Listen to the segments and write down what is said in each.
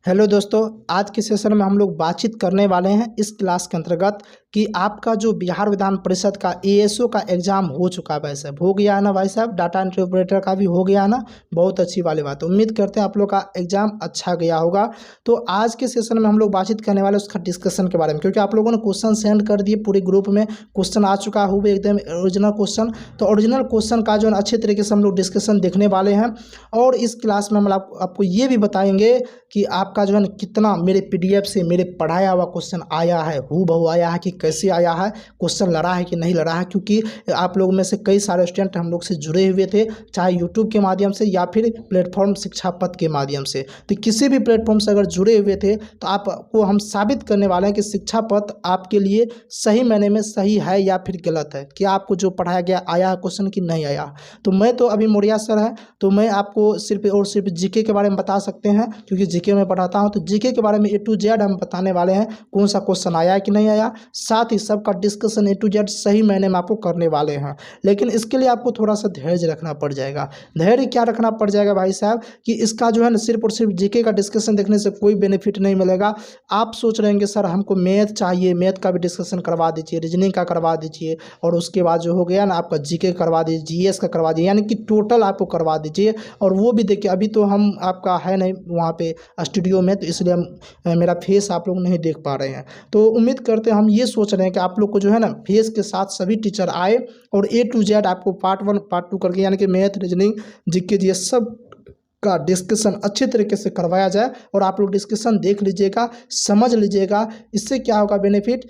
Hello दोस्तों, आज के सेशन में हम लोग बातचीत करने वाले हैं इस क्लास के अंतर्गत कि आपका जो बिहार विधान परिषद का एएसओ का एग्ज़ाम हो चुका है भाई साहब, हो गया है ना भाई साहब। डाटा एंट्री ऑपरेटर का भी हो गया है ना। बहुत अच्छी वाली बात, उम्मीद करते हैं आप लोग का एग्ज़ाम अच्छा गया होगा। तो आज के सेशन में हम लोग बातचीत करने वाले उसका डिस्कशन के बारे में, क्योंकि आप लोगों ने क्वेश्चन सेंड कर दिए पूरे ग्रुप में। क्वेश्चन आ चुका है हुए एकदम ओरिजिनल क्वेश्चन। तो ओरिजिनल क्वेश्चन का जो है अच्छे तरीके से हम लोग डिस्कशन देखने वाले हैं। और इस क्लास में हम आपको ये भी बताएंगे कि आपका जो है ना कितना मेरे पीडीएफ से मेरे पढ़ाया हुआ क्वेश्चन आया है, हूबहू आया है कि कैसे आया है, क्वेश्चन लड़ा है कि नहीं लड़ा है। क्योंकि आप लोगों में से कई सारे स्टूडेंट हम लोग से जुड़े हुए थे, चाहे यूट्यूब के माध्यम से या फिर प्लेटफॉर्म शिक्षा पथ के माध्यम से। तो किसी भी प्लेटफॉर्म से अगर जुड़े हुए थे तो आपको हम साबित करने वाले हैं कि शिक्षा पथ आपके लिए सही मायने में सही है या फिर गलत है, कि आपको जो पढ़ाया गया आया है क्वेश्चन कि नहीं आया। तो मैं तो अभी मोरिया सर है, तो मैं आपको सिर्फ और सिर्फ जीके के बारे में बता सकते हैं, क्योंकि जीके में पढ़ाता हूं। तो जीके के बारे में A to Z हम बताने वाले हैं, कौन सा क्वेश्चन आया है कि नहीं आया। साथ ही सबका डिस्कशन A to Z सही मायने में आपको करने वाले हैं। लेकिन इसके लिए आपको थोड़ा सा धैर्य रखना पड़ जाएगा। धैर्य क्या रखना पड़ जाएगा भाई साहब, कि इसका जो है ना सिर्फ और सिर्फ जीके का डिस्कशन देखने से कोई बेनिफिट नहीं मिलेगा। आप सोच रहे हैं सर हमको मैथ चाहिए, मैथ का भी डिस्कशन करवा दीजिए, रीजनिंग का करवा दीजिए, और उसके बाद जो हो गया ना आपका जीके करवा दीजिए, जीएस का करवा दीजिए, यानी कि टोटल आपको करवा दीजिए। और वो भी देखिए, अभी तो हम आपका है नहीं वहाँ पे स्टूडियो में, तो इसलिए हम मेरा फेस आप लोग नहीं देख पा रहे हैं। तो उम्मीद करते हैं, हम ये सोच रहे हैं कि आप लोग को जो है ना फेस के साथ सभी टीचर आए और A to Z आपको पार्ट 1 पार्ट 2 करके, यानी कि मैथ, रीजनिंग, जीके, जीएस सब का डिस्कशन अच्छे तरीके से करवाया जाए। और आप लोग डिस्कशन देख लीजिएगा, समझ लीजिएगा। इससे क्या होगा बेनिफिट,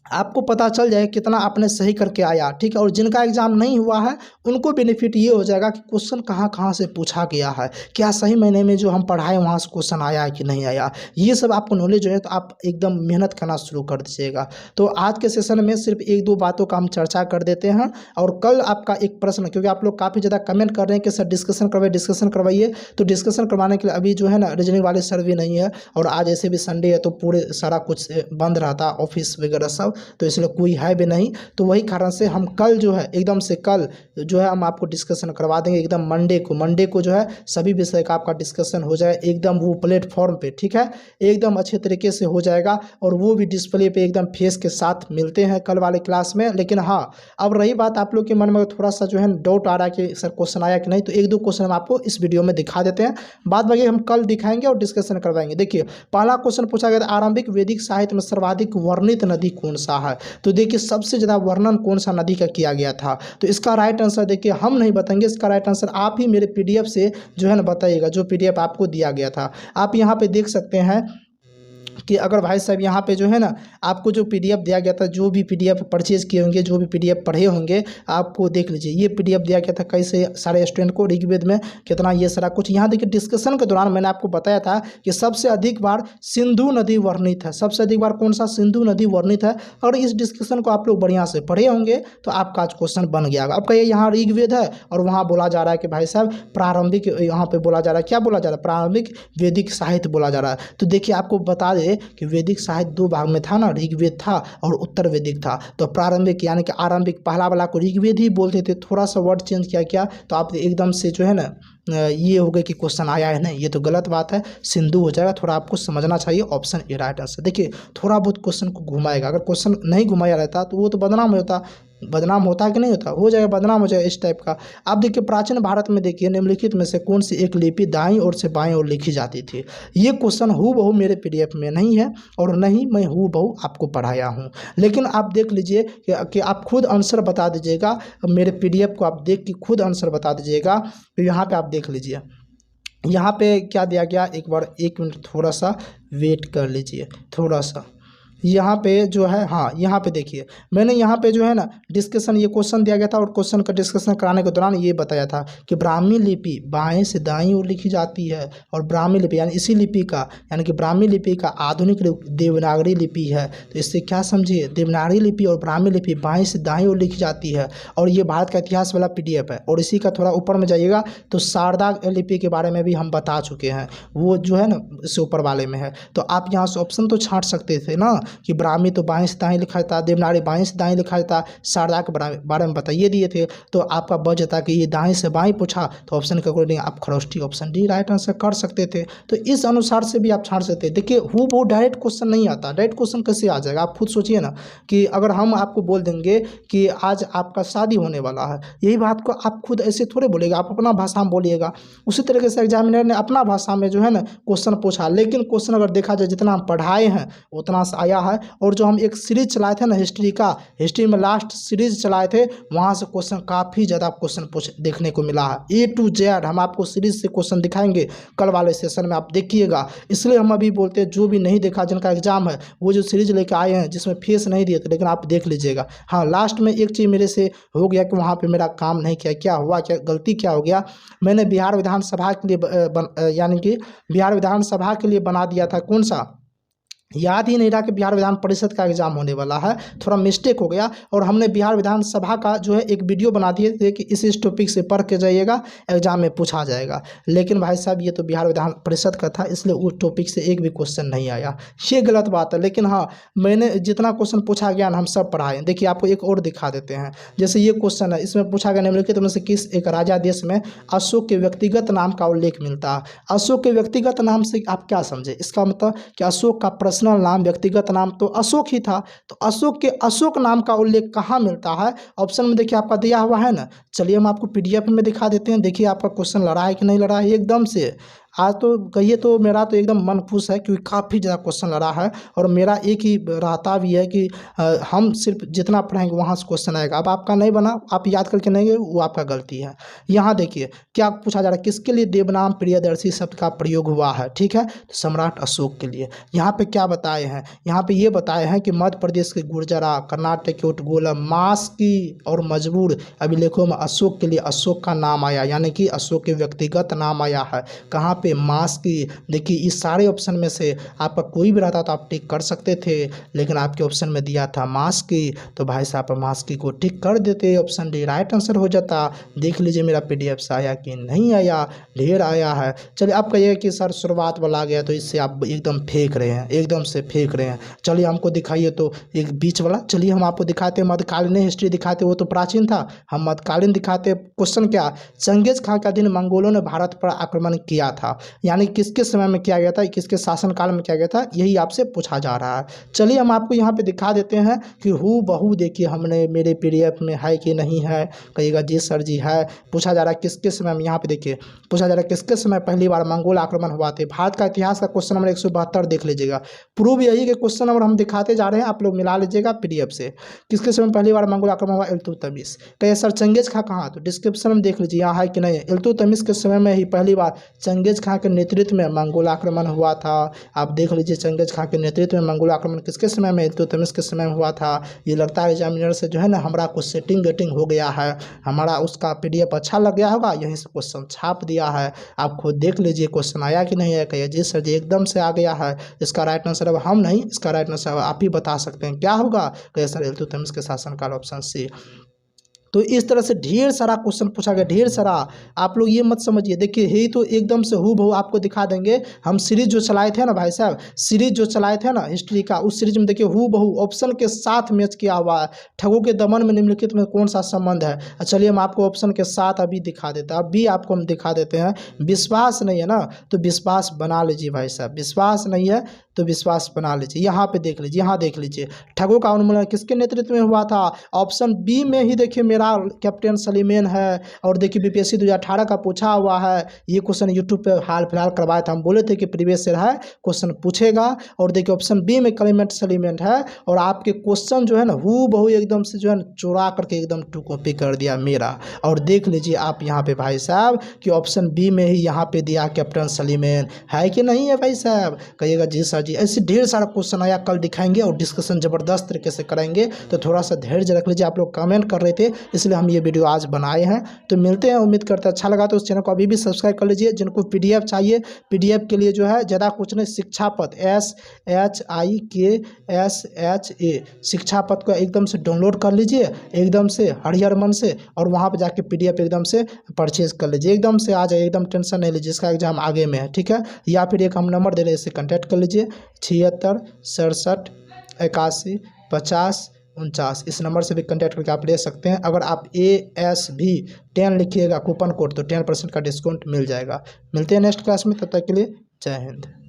आपको पता चल जाए कितना आपने सही करके आया, ठीक है। और जिनका एग्जाम नहीं हुआ है उनको बेनिफिट ये हो जाएगा कि क्वेश्चन कहाँ कहाँ से पूछा गया है, क्या सही महीने में जो हम पढ़ाए वहाँ से क्वेश्चन आया है कि नहीं आया। ये सब आपको नॉलेज जो है तो आप एकदम मेहनत करना शुरू कर दीजिएगा। तो आज के सेशन में सिर्फ एक दो बातों का हम चर्चा कर देते हैं। और कल आपका एक प्रश्न, क्योंकि आप लोग काफ़ी ज़्यादा कमेंट कर रहे हैं कि सर डिस्कशन करवाइए, तो डिस्कशन करवाने के लिए अभी जो है ना रीजनिंग वाले सर भी नहीं है, और आज ऐसे भी संडे है तो पूरे सारा कुछ बंद रहता, ऑफिस वगैरह सब, तो इसलिए कोई है भी नहीं। तो वही कारण से हम कल जो है एकदम से कल जो है हम आपको डिस्कशन करवा देंगे एकदम मंडे को जो है सभी विषय का आपका डिस्कशन हो जाए एकदम वो प्लेटफॉर्म पे, ठीक है। एकदम अच्छे तरीके से हो जाएगा, और वो भी डिस्प्ले पे एकदम फेस के साथ मिलते हैं कल वाले क्लास में। लेकिन हाँ, अब रही बात आप लोग के मन में थोड़ा सा जो है डाउट आ रहा है कि सर क्वेश्चन आया कि नहीं, तो एक दो क्वेश्चन हम आपको इस वीडियो में दिखा देते हैं। बाद बाकी हम कल दिखाएंगे और डिस्कशन करवाएंगे। देखिए, पहला क्वेश्चन पूछा गया था, आरंभिक वैदिक साहित्य में सर्वाधिक वर्णित नदी कौन सा है। तो देखिए, सबसे ज़्यादा वर्णन कौन सा नदी का किया गया था। तो इसका राइट आंसर देखिए हम नहीं बताएंगे, इसका राइट आंसर आप ही मेरे पीडीएफ से जो है ना बताइएगा, जो पीडीएफ आपको दिया गया था। आप यहाँ पे देख सकते हैं कि अगर भाई साहब यहाँ पे जो है ना आपको जो पीडीएफ दिया गया था, जो भी पीडीएफ परचेज किए होंगे, जो भी पीडीएफ पढ़े होंगे, आपको देख लीजिए ये पीडीएफ दिया गया था कैसे सारे स्टूडेंट को, ऋग्वेद में कितना ये सारा कुछ। यहाँ देखिए डिस्कशन के दौरान मैंने आपको बताया था कि सबसे अधिक बार सिंधु नदी वर्णित है, सबसे अधिक बार कौन सा, सिंधु नदी वर्णित है। और इस डिस्कशन को आप लोग बढ़िया से पढ़े होंगे तो आपका आज क्वेश्चन बन गया। अब कहिए यहाँ ऋग्वेद है और वहाँ बोला जा रहा है कि भाई साहब प्रारंभिक, यहाँ पे बोला जा रहा है, क्या बोला जा रहा है, प्रारंभिक वैदिक साहित्य बोला जा रहा है। तो देखिए आपको बता दें कि वैदिक साहित्य दो भाग में था ना, ऋग्वेद था और उत्तर वैदिक था। तो प्रारंभिक यानी कि आरंभिक पहला वाला को ऋग्वेद ही बोलते थे, थोड़ा सा वर्ड चेंज किया तो आप एकदम से जो है ना ये हो गया कि क्वेश्चन आया है नहीं, ये तो गलत बात है, सिंधु हो जाएगा। थोड़ा आपको समझना चाहिए, ऑप्शन ए राइट आंसर। देखिए थोड़ा बहुत क्वेश्चन को घुमाएगा, अगर क्वेश्चन नहीं घुमाया रहता तो वो तो बदनाम होता, बदनाम होता है कि नहीं होता, हो जाएगा, बदनाम हो जाएगा इस टाइप का। आप देखिए प्राचीन भारत में देखिए निम्नलिखित में से कौन सी एक लिपि दाईं ओर से बाईं ओर लिखी जाती थी। ये क्वेश्चन हूबहू मेरे पीडीएफ में नहीं है और नहीं मैं हूबहू आपको पढ़ाया हूँ। लेकिन आप देख लीजिए कि आप खुद आंसर बता दीजिएगा, मेरे पीडीएफ को आप देख के खुद आंसर बता दीजिएगा। तो यहाँ पे आप देख लीजिए, यहाँ पे क्या दिया गया, एक बार 1 मिनट थोड़ा सा वेट कर लीजिए थोड़ा सा। यहाँ पे जो है, हाँ यहाँ पे देखिए मैंने यहाँ पे जो है ना डिस्कशन, ये क्वेश्चन दिया गया था और क्वेश्चन का डिस्कशन कराने के दौरान ये बताया था कि ब्राह्मी लिपि बाएं से दाईं ओर लिखी जाती है, और ब्राह्मी लिपि यानी इसी लिपि का, यानी कि ब्राह्मी लिपि का आधुनिक रूप देवनागरी लिपि है। तो इससे क्या समझिए, देवनागरी लिपि और ब्राह्मी लिपि बाएं से दाईं ओर लिखी जाती है। और ये भारत का इतिहास वाला पीडीएफ है। और इसी का थोड़ा ऊपर में जाइएगा तो शारदा लिपि के बारे में भी हम बता चुके हैं, वो जो है ना इससे ऊपर वाले में है। तो आप यहाँ से ऑप्शन तो छांट सकते थे ना, कि ब्राह्मी तो बाएं से दाएं लिखा था, देवनागरी बाएं से दाएं लिखा था, शारदा के बारे में बताइए दिए थे। तो आपका बच जाता कि ये दाएं से बाएं पूछा तो ऑप्शन के अकॉर्डिंग आप Kharosthi option D right answer कर सकते थे। तो इस अनुसार से भी आप छाड़ सकते हैं। देखिए वो डायरेक्ट क्वेश्चन नहीं आता, डायरेक्ट क्वेश्चन कैसे आ जाएगा आप खुद सोचिए ना, कि अगर हम आपको बोल देंगे कि आज आपका शादी होने वाला है, यही बात को आप खुद ऐसे थोड़े बोलेगा, आप अपना भाषा में बोलिएगा। उसी तरीके से एग्जामिनर ने अपना भाषा में जो है ना क्वेश्चन पूछा, लेकिन क्वेश्चन अगर देखा जाए जितना हम पढ़ाए हैं उतना से आया है। और जो हम एक सीरीज चलाए थे ना हिस्ट्री का, हिस्ट्री में लास्ट सीरीज चलाए थे, वहाँ से क्वेश्चन काफ़ी ज़्यादा क्वेश्चन देखने को मिला है। A to Z हम आपको सीरीज से क्वेश्चन दिखाएंगे कल वाले सेशन में, आप देखिएगा। इसलिए हम अभी बोलते हैं जो भी नहीं देखा, जिनका एग्जाम है वो जो सीरीज लेकर आए हैं जिसमें फेस नहीं दिए थे, लेकिन आप देख लीजिएगा। हाँ, लास्ट में एक चीज़ मेरे से हो गया कि वहाँ पे मेरा काम नहीं किया, क्या हुआ, क्या गलती क्या हो गया, मैंने बिहार विधानसभा के लिए यानी कि बिहार विधानसभा के लिए बना दिया था, कौन सा याद ही नहीं रहा कि बिहार विधान परिषद का एग्जाम होने वाला है, थोड़ा मिस्टेक हो गया। और हमने बिहार विधानसभा का जो है एक वीडियो बना दिए थे कि इस टॉपिक से पढ़ के जाइएगा, एग्जाम में पूछा जाएगा। लेकिन भाई साहब ये तो बिहार विधान परिषद का था, इसलिए उस टॉपिक से एक भी क्वेश्चन नहीं आया, ये गलत बात है। लेकिन हाँ, मैंने जितना क्वेश्चन पूछा गया हम सब पढ़ाए। देखिए आपको एक और दिखा देते हैं, जैसे ये क्वेश्चन है, इसमें पूछा गया निम्नलिखित में से किस एक राजा देश में अशोक के व्यक्तिगत नाम का उल्लेख मिलता है। अशोक के व्यक्तिगत नाम से आप क्या समझे, इसका मतलब कि अशोक का पर्सनल नाम, व्यक्तिगत नाम तो अशोक ही था। तो अशोक के अशोक नाम का उल्लेख कहाँ मिलता है, ऑप्शन में देखिए आपका दिया हुआ है ना। चलिए हम आपको पीडीएफ में दिखा देते हैं। देखिए आपका क्वेश्चन लड़ा है कि नहीं लड़ा है, एकदम से आज तो कहिए तो मेरा तो एकदम मन खुश है, क्योंकि काफ़ी ज़्यादा क्वेश्चन लड़ा है। और मेरा एक ही रहता भी है कि हम सिर्फ जितना पढ़ाएंगे वहाँ से क्वेश्चन आएगा। अब आपका नहीं बना, आप याद करके नहीं गए, वो आपका गलती है। यहाँ देखिए क्या पूछा जा रहा है, किसके लिए देवनाम प्रियदर्शी शब्द का प्रयोग हुआ है, ठीक है, तो सम्राट अशोक के लिए। यहाँ पे क्या बताए हैं, यहाँ पे ये बताए हैं कि मध्य प्रदेश के गुर्जरा, कर्नाटक के उटगोलम, मास्की और मजबूर अभिलेखों में अशोक के लिए अशोक का नाम आया, यानी कि अशोक के व्यक्तिगत नाम आया है। कहाँ पे, मास्की। देखिए इस सारे ऑप्शन में से आपका कोई भी रहता तो आप टिक कर सकते थे, लेकिन आपके ऑप्शन में दिया था मास्की, तो भाई साहब मास्की को टिक कर देते, ऑप्शन डी राइट आंसर हो जाता। देख लीजिए मेरा पीडीएफ से आया कि नहीं आया, ढेर आया है। चलिए आप कहिए कि सर शुरुआत वाला आ गया, तो इससे आप एकदम फेंक रहे हैं, एकदम से फेंक रहे हैं। चलिए हमको दिखाइए तो एक बीच वाला, चलिए हम आपको दिखाते हैं मध्यकालीन हिस्ट्री दिखाते, वो तो प्राचीन था, हम मध्यकालीन दिखाते। क्वेश्चन क्या, चंगेज खां का दिन मंगोलों ने भारत पर आक्रमण किया था, यानी किसके समय में किया गया था, किसके शासनकाल में किया गया था, यही आपसे पूछा जा रहा है। चलिए हम आपको यहाँ पे दिखा देते हैं कि हू बहू, देखिए हमने मेरे पीडीएफ में है कि नहीं है, कहिएगा जी सर जी है। पूछा जा रहा है किसके समय में, यहाँ पे देखिए पूछा जा रहा है किसके समय पहली बार मंगोल आक्रमण हुआ थे। भारत का इतिहास का क्वेश्चन नंबर 172 देख लीजिएगा, प्रूव यही के क्वेश्चन नंबर हम दिखाते जा रहे हैं, आप लोग मिला लीजिएगा पीडीएफ से। किसके समय पहली बार मंगोल आक्रमण हुआ, इल्तुतमिश। कहिए सर चंगेज खां कहाँ, तो डिस्क्रिप्शन में देख लीजिए यहाँ है कि नहीं। इल्तुतमिश के समय में ही पहली बार चंगेज खां के नेतृत्व में मंगोल आक्रमण हुआ था। आप देख लीजिए चंगेज खां के नेतृत्व में मंगोल आक्रमण किसके समय में, इल्तुतमिश के समय में हुआ था। ये लगता है एग्जामिनर से जो है ना हमारा कुछ सेटिंग गेटिंग हो गया है, हमारा उसका पीडीएफ अच्छा लग गया होगा, यहीं से क्वेश्चन छाप दिया है। आप खुद देख लीजिए क्वेश्चन आया कि नहीं आया। कहिए जी सर जी एकदम से आ गया है। इसका राइट आंसर अब हम नहीं, इसका राइट आंसर आप ही बता सकते हैं क्या होगा। कहिए सर इल्तुतमिश के शासनकाल, ऑप्शन सी। तो इस तरह से ढेर सारा क्वेश्चन पूछा गया, ढेर सारा। आप लोग ये मत समझिए, देखिए यही तो एकदम से हूबहू आपको दिखा देंगे। हम सीरीज जो चलाए थे ना भाई साहब, सीरीज जो चलाए थे ना हिस्ट्री का, उस सीरीज में देखिए हूबहू ऑप्शन के साथ मैच किया हुआ है। ठगों के दमन में निम्नलिखित में कौन सा संबंध है। चलिए हम आपको ऑप्शन के साथ अभी दिखा देते हैं, अभी आपको हम दिखा देते हैं। विश्वास नहीं है ना, तो विश्वास बना लीजिए भाई साहब, विश्वास नहीं है तो विश्वास बना लीजिए। यहाँ पे देख लीजिए, यहाँ देख लीजिए ठगों का उन्मूलन किसके नेतृत्व में हुआ था। ऑप्शन बी में ही देखिए मेरा कैप्टन सलीमेन है। और देखिए बीपीएससी 2018 का पूछा हुआ है, ये क्वेश्चन यूट्यूब पे हाल फिलहाल करवाया था, हम बोले थे कि प्रीवियस ईयर है क्वेश्चन पूछेगा। और देखिए ऑप्शन बी में क्लेमेंट सलीमेन है। और आपके क्वेश्चन जो है ना हूबहू एकदम से जो है चुरा करके एकदम टू कॉपी कर दिया मेरा। और देख लीजिए आप यहाँ पे भाई साहब कि ऑप्शन बी में ही यहाँ पे दिया कैप्टन सलीमेन, है कि नहीं है भाई साहब। कहिएगा जी सर जी। ऐसे ढेर सारा क्वेश्चन आया, कल दिखाएंगे और डिस्कशन ज़बरदस्त तरीके से करेंगे, तो थोड़ा सा धैर्य रख लीजिए। आप लोग कमेंट कर रहे थे इसलिए हम ये वीडियो आज बनाए हैं। तो मिलते हैं, उम्मीद करते हैं अच्छा लगा तो उस चैनल को अभी भी सब्सक्राइब कर लीजिए। जिनको पीडीएफ चाहिए, पीडीएफ के लिए जो है ज़्यादा कुछ नहीं, शिक्षा पथ SHIKSHA शिक्षा पथ को एकदम से डाउनलोड कर लीजिए एकदम से हरियर मन से, और वहाँ पर जाके पीडीएफ एकदम से परचेज कर लीजिए, एकदम से आ जाए, एकदम टेंशन नहीं लीजिए, इसका एग्जाम आगे में है, ठीक है। या फिर एक हम नंबर दे रहे हैं, इससे कॉन्टैक्ट कर लीजिए 76 67 815049। इस नंबर से भी कॉन्टैक्ट करके आप ले सकते हैं। अगर आप ASB10 लिखिएगा कूपन कोड तो 10% का डिस्काउंट मिल जाएगा। मिलते हैं नेक्स्ट क्लास में, तब तक के लिए जय हिंद।